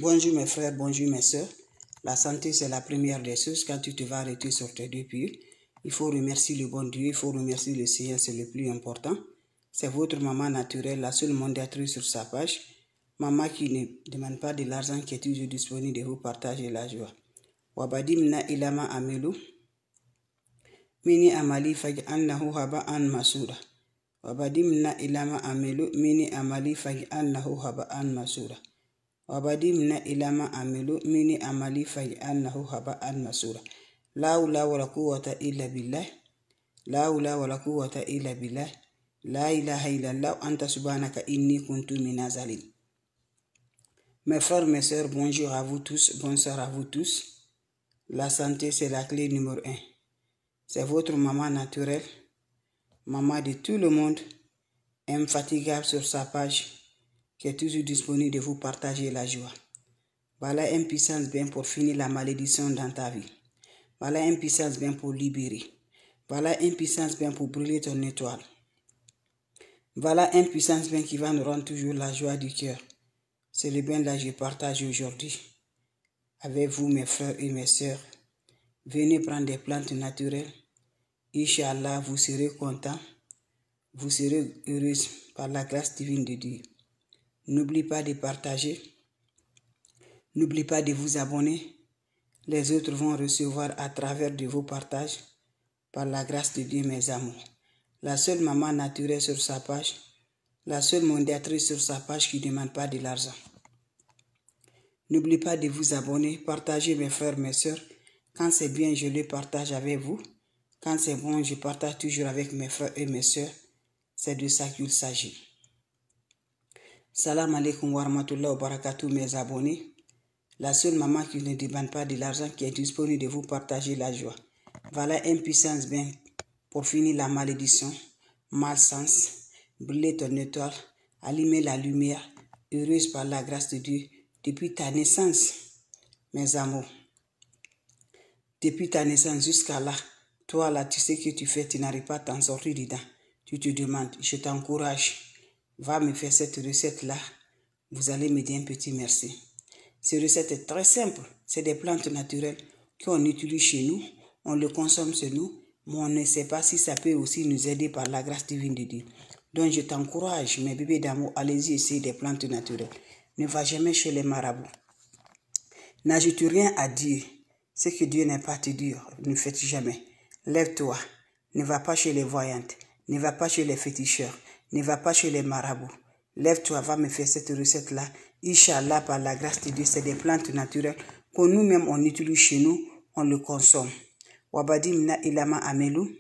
Bonjour mes frères, bonjour mes soeurs. La santé, c'est la première des choses. Quand tu te vas arrêter sur tes deux pieds, il faut remercier le bon Dieu, il faut remercier le Seigneur, c'est le plus important. C'est votre maman naturelle, la seule modératrice sur sa page. Maman qui ne demande pas de l'argent, qui est toujours disponible de vous partager la joie. Wabadim ilama amelu. Mini amali faj annahu haba an masura. Wabadim ilama amelu. Mini amali faj annahu haba an masura. Wabadim ilama amelu. Mini amali faj annahu haba an masura. La hawla wala quwwata illa billah. La hawla wala quwwata illa billah. La ilaha illallah anta subhanaka inni kuntu minazalin. Mes frères, mes sœurs, bonjour à vous tous, bonsoir à vous tous. La santé, c'est la clé numéro 1. C'est votre maman naturelle, maman de tout le monde, infatigable sur sa page, qui est toujours disponible de vous partager la joie. Voilà une puissance bien pour finir la malédiction dans ta vie. Voilà une puissance bien pour libérer. Voilà une puissance bien pour brûler ton étoile. Voilà une puissance bien qui va nous rendre toujours la joie du cœur. C'est le bien là que je partage aujourd'hui avec vous, mes frères et mes sœurs. Venez prendre des plantes naturelles. Inch'Allah, vous serez contents. Vous serez heureux par la grâce divine de Dieu. N'oubliez pas de partager. N'oubliez pas de vous abonner. Les autres vont recevoir à travers de vos partages. Par la grâce de Dieu, mes amours. La seule maman naturelle sur sa page. La seule modératrice sur sa page qui ne demande pas de l'argent. N'oubliez pas de vous abonner. Partagez mes frères, mes sœurs. Quand c'est bien, je le partage avec vous. Quand c'est bon, je partage toujours avec mes frères et mes sœurs. C'est de ça qu'il s'agit. Salam alaikum wa rahmatullahi wa barakatuh, mes abonnés. La seule maman qui ne demande pas de l'argent, qui est disponible de vous partager la joie. Voilà une puissance bien pour finir la malédiction, malsens, brûler ton étoile, allumer la lumière, heureuse par la grâce de Dieu, depuis ta naissance, mes amours. Depuis ta naissance jusqu'à là, toi là, tu sais que tu fais, tu n'arrives pas à t'en sortir dedans. Tu te demandes, je t'encourage, va me faire cette recette-là. Vous allez me dire un petit merci. Cette recette est très simple. C'est des plantes naturelles qu'on utilise chez nous. On le consomme chez nous, mais on ne sait pas si ça peut aussi nous aider par la grâce divine de Dieu. Donc je t'encourage, mes bébés d'amour, allez-y essayer des plantes naturelles. Ne va jamais chez les marabouts. N'ajoute rien à Dieu. Ce que Dieu n'est pas te dire, ne faites jamais. Lève-toi. Ne va pas chez les voyantes. Ne va pas chez les féticheurs. Ne va pas chez les marabouts. Lève-toi, va me faire cette recette-là. Inch'Allah, par la grâce de Dieu, c'est des plantes naturelles que nous-mêmes, on utilise chez nous, on le consomme. Wabadim na ilama amelu.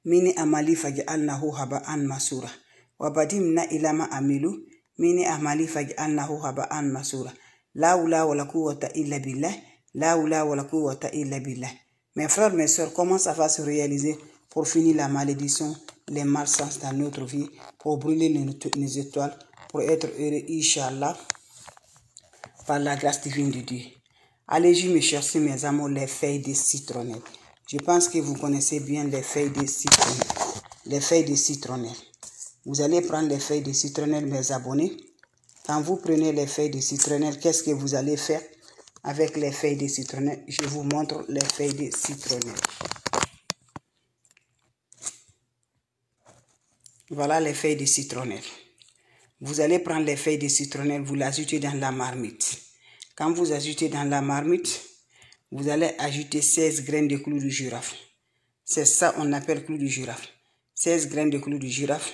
Mini amali faj'alnahu haba'an masura. Wabadim na ilama amelu. Mini amali faj'alnahu haba'an masura. La hawla wala quwwata illa billah. La hawla wala quwwata illa billah. Mes frères, mes sœurs, comment ça va se réaliser pour finir la malédiction, les malsens dans notre vie, pour brûler nos étoiles, pour être heureux, Inch'Allah, par la grâce divine de Dieu. Allez-y me chercher, mes amours, les feuilles de citronnelle. Je pense que vous connaissez bien les feuilles de citronnelle. Les feuilles de citronnelle. Vous allez prendre les feuilles de citronnelle, mes abonnés. Quand vous prenez les feuilles de citronnelle, qu'est-ce que vous allez faire avec les feuilles de citronnelle? Je vous montre les feuilles de citronnelle. Voilà les feuilles de citronnelle. Vous allez prendre les feuilles de citronnelle, vous l'ajoutez dans la marmite. Quand vous ajoutez dans la marmite, vous allez ajouter 16 graines de clous de girofle. C'est ça on appelle clous de girofle. 16 graines de clous de girofle,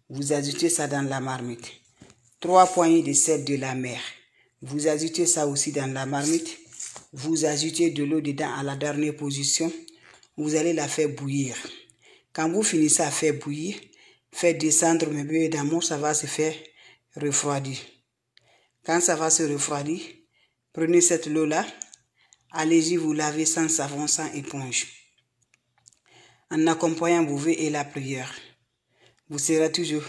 vous ajoutez ça dans la marmite. 3 poignées de sel de la mer. Vous ajoutez ça aussi dans la marmite. Vous ajoutez de l'eau dedans à la dernière position. Vous allez la faire bouillir. Quand vous finissez à faire bouillir, faites descendre mes bébés d'amour, ça va se faire refroidir. Quand ça va se refroidir, prenez cette eau-là, allez-y vous lavez sans savon, sans éponge. En accompagnant vos vœux et la prière, vous serez toujours,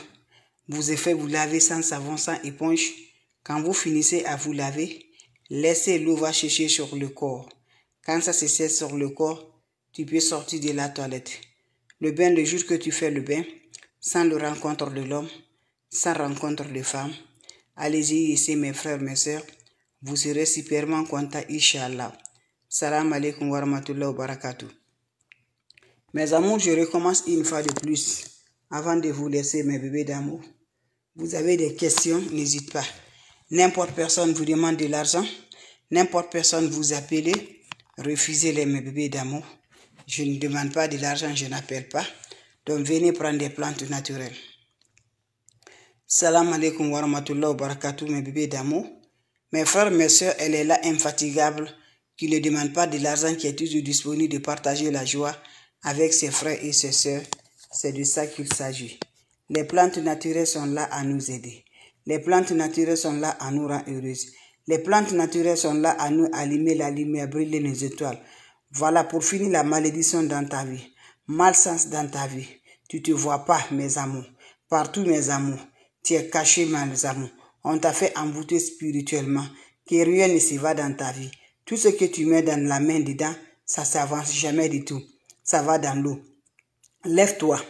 vous lavez sans savon, sans éponge. Quand vous finissez à vous laver, laissez l'eau va sécher sur le corps. Quand ça se sèche sur le corps, tu peux sortir de la toilette. Le bain, le jour que tu fais le bain, sans le rencontre de l'homme, sans rencontre de femme, Allez-y, essayez mes frères, mes sœurs. Vous serez superment contents, Inch'Allah. Salam alaikum wa rahmatullahi wa barakatuh. Mes amours, je recommence une fois de plus. Avant de vous laisser, mes bébés d'amour. Vous avez des questions, n'hésitez pas. N'importe personne vous demande de l'argent. N'importe personne vous appelle. Refusez-les, mes bébés d'amour. Je ne demande pas de l'argent, je n'appelle pas. Donc venez prendre des plantes naturelles. Salam alaikum wa rahmatullahi wa barakatuh, mes bébés d'amour. Mes frères, mes soeurs, elle est là infatigable, qui ne demande pas de l'argent, qui est toujours disponible de partager la joie avec ses frères et ses soeurs. C'est de ça qu'il s'agit. Les plantes naturelles sont là à nous aider. Les plantes naturelles sont là à nous rendre heureuses. Les plantes naturelles sont là à nous allumer la lumière, brûler les étoiles. Voilà pour finir la malédiction dans ta vie. Malchance dans ta vie. Tu ne te vois pas, mes amours. Partout, mes amours. Tu es caché, mes amours. On t'a fait embouter spirituellement. Que rien ne se va dans ta vie. Tout ce que tu mets dans la main dedans, ça ne s'avance jamais du tout. Ça va dans l'eau. Lève-toi.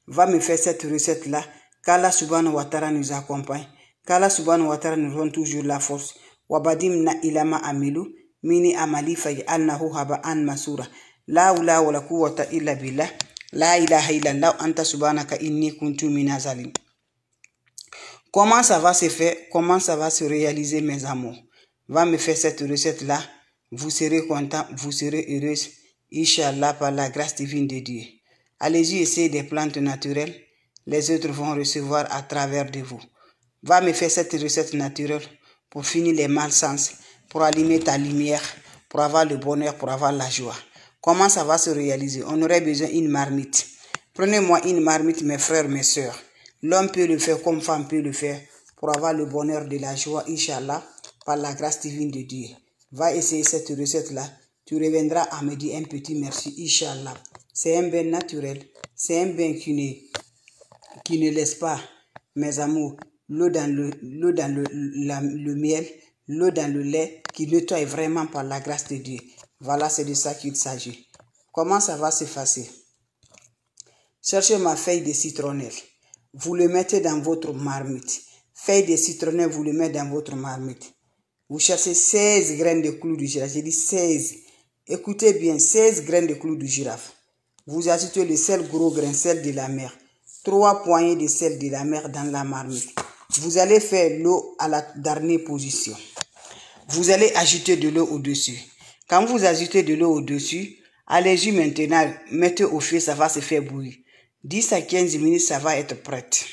Va me faire cette recette-là. Qu'Allah subhanahu wa ta'ala nous accompagne. Qu'Allah subhanahu wa ta'ala nous rend toujours la force. Wabadim na ilama amilu. Mini amali fayi annahu haba an masura. La ula wala quwwata illa billah. La ilaha illallah anta subhanaka inni kuntu minazalim. Comment ça va se faire? Comment ça va se réaliser, mes amours? Va me faire cette recette-là. Vous serez content, vous serez heureuse. Inch'Allah, par la grâce divine de Dieu. Allez-y, essayez des plantes naturelles. Les autres vont recevoir à travers de vous. Va me faire cette recette naturelle pour finir les malchance, pour allumer ta lumière, pour avoir le bonheur, pour avoir la joie. Comment ça va se réaliser? On aurait besoin d'une marmite. Prenez-moi une marmite, mes frères, mes soeurs. L'homme peut le faire comme femme peut le faire pour avoir le bonheur de la joie, Inch'Allah, par la grâce divine de Dieu. Va essayer cette recette-là. Tu reviendras à me dire un petit merci, Inch'Allah. C'est un bain naturel. C'est un bain qui ne laisse pas, mes amours, l'eau dans le miel, l'eau dans le lait, qui nettoie vraiment par la grâce de Dieu. Voilà, c'est de ça qu'il s'agit. Comment ça va se passer? Cherchez ma feuille de citronnelle. Vous le mettez dans votre marmite. Feuille de citronnelle, vous le mettez dans votre marmite. Vous cherchez 16 graines de clous de girafe. J'ai dit 16. Écoutez bien, 16 graines de clous de girafe. Vous ajoutez le sel gros grain, sel de la mer. 3 poignées de sel de la mer dans la marmite. Vous allez faire l'eau à la dernière position. Vous allez ajouter de l'eau au-dessus. Quand vous ajoutez de l'eau au-dessus, allez-y maintenant, mettez au feu, ça va se faire bouillir. 10 à 15 minutes, ça va être prête.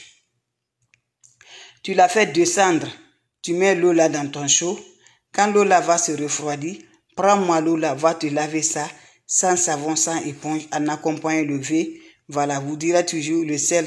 Tu la fais descendre. Tu mets l'eau là dans ton chaud. Quand l'eau là va se refroidir, prends-moi l'eau là, va te laver ça, sans savon, sans éponge, en accompagnant le V. Voilà, vous direz toujours le sel,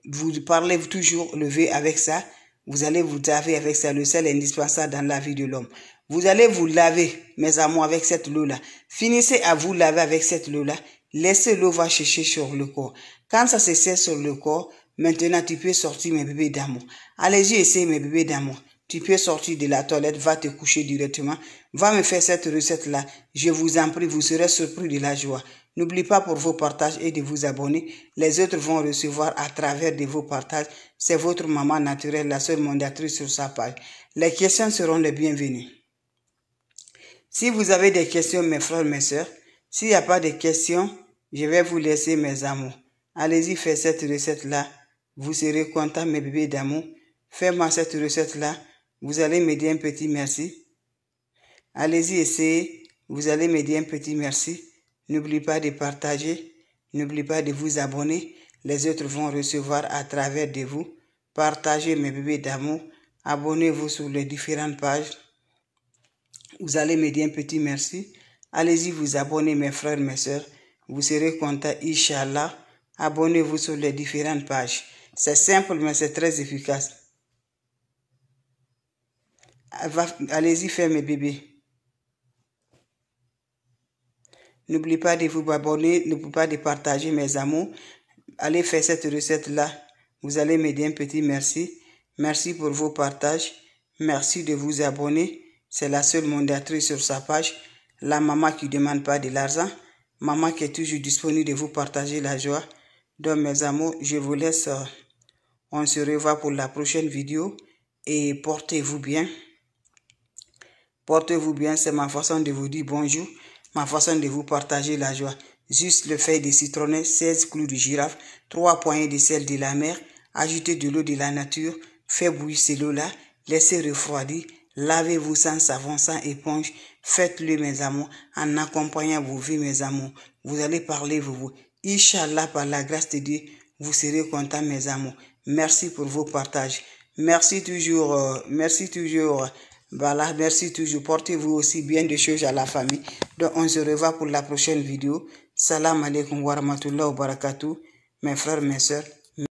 vous parlez toujours le V avec ça. Vous allez vous laver avec ça. Le sel est indispensable dans la vie de l'homme. Vous allez vous laver, mes amours, avec cette eau-là. Finissez à vous laver avec cette eau-là. Laissez l'eau va chercher sur le corps. Quand ça se sert sur le corps, maintenant tu peux sortir, mes bébés d'amour. Allez-y, essayez, mes bébés d'amour. Tu peux sortir de la toilette, va te coucher directement. Va me faire cette recette-là. Je vous en prie, vous serez surpris de la joie. N'oubliez pas pour vos partages et de vous abonner. Les autres vont recevoir à travers de vos partages. C'est votre maman naturelle, la seule mondatrice sur sa page. Les questions seront les bienvenues. Si vous avez des questions, mes frères, mes soeurs, s'il n'y a pas de questions, je vais vous laisser, mes amours. Allez-y, faites cette recette-là. Vous serez contents, mes bébés d'amour. Faites-moi cette recette-là. Vous allez me dire un petit merci. Allez-y, essayez. Vous allez me dire un petit merci. N'oubliez pas de partager. N'oubliez pas de vous abonner. Les autres vont recevoir à travers de vous. Partagez, mes bébés d'amour. Abonnez-vous sur les différentes pages. Vous allez me dire un petit merci. Allez-y vous abonner, mes frères, mes soeurs. Vous serez contents, Inch'Allah. Abonnez-vous sur les différentes pages. C'est simple, mais c'est très efficace. Allez-y faire, mes bébés. N'oubliez pas de vous abonner, n'oubliez pas de partager, mes amours. Allez faire cette recette-là. Vous allez me dire un petit merci. Merci pour vos partages. Merci de vous abonner. C'est la seule mondatrice sur sa page. La maman qui ne demande pas de l'argent. Maman qui est toujours disponible de vous partager la joie. Donc mes amours, je vous laisse. On se revoit pour la prochaine vidéo. et portez-vous bien. Portez-vous bien, c'est ma façon de vous dire bonjour, ma façon de vous partager la joie. Juste le feuille de citronnet, 16 clous de girafe, 3 poignées de sel de la mer, ajoutez de l'eau de la nature, faites bouillir cette eau-là, laissez refroidir, lavez-vous sans savon, sans éponge, faites-le mes amours, en accompagnant vos vies mes amours. Vous allez parler vous. Inch'Allah, par la grâce de Dieu, vous serez contents mes amours. Merci pour vos partages. Merci toujours. Voilà, merci toujours. Portez-vous aussi bien de choses à la famille. Donc, on se revoit pour la prochaine vidéo. Salam alaikum wa rahmatullahi wa barakatuh. Mes frères, mes sœurs.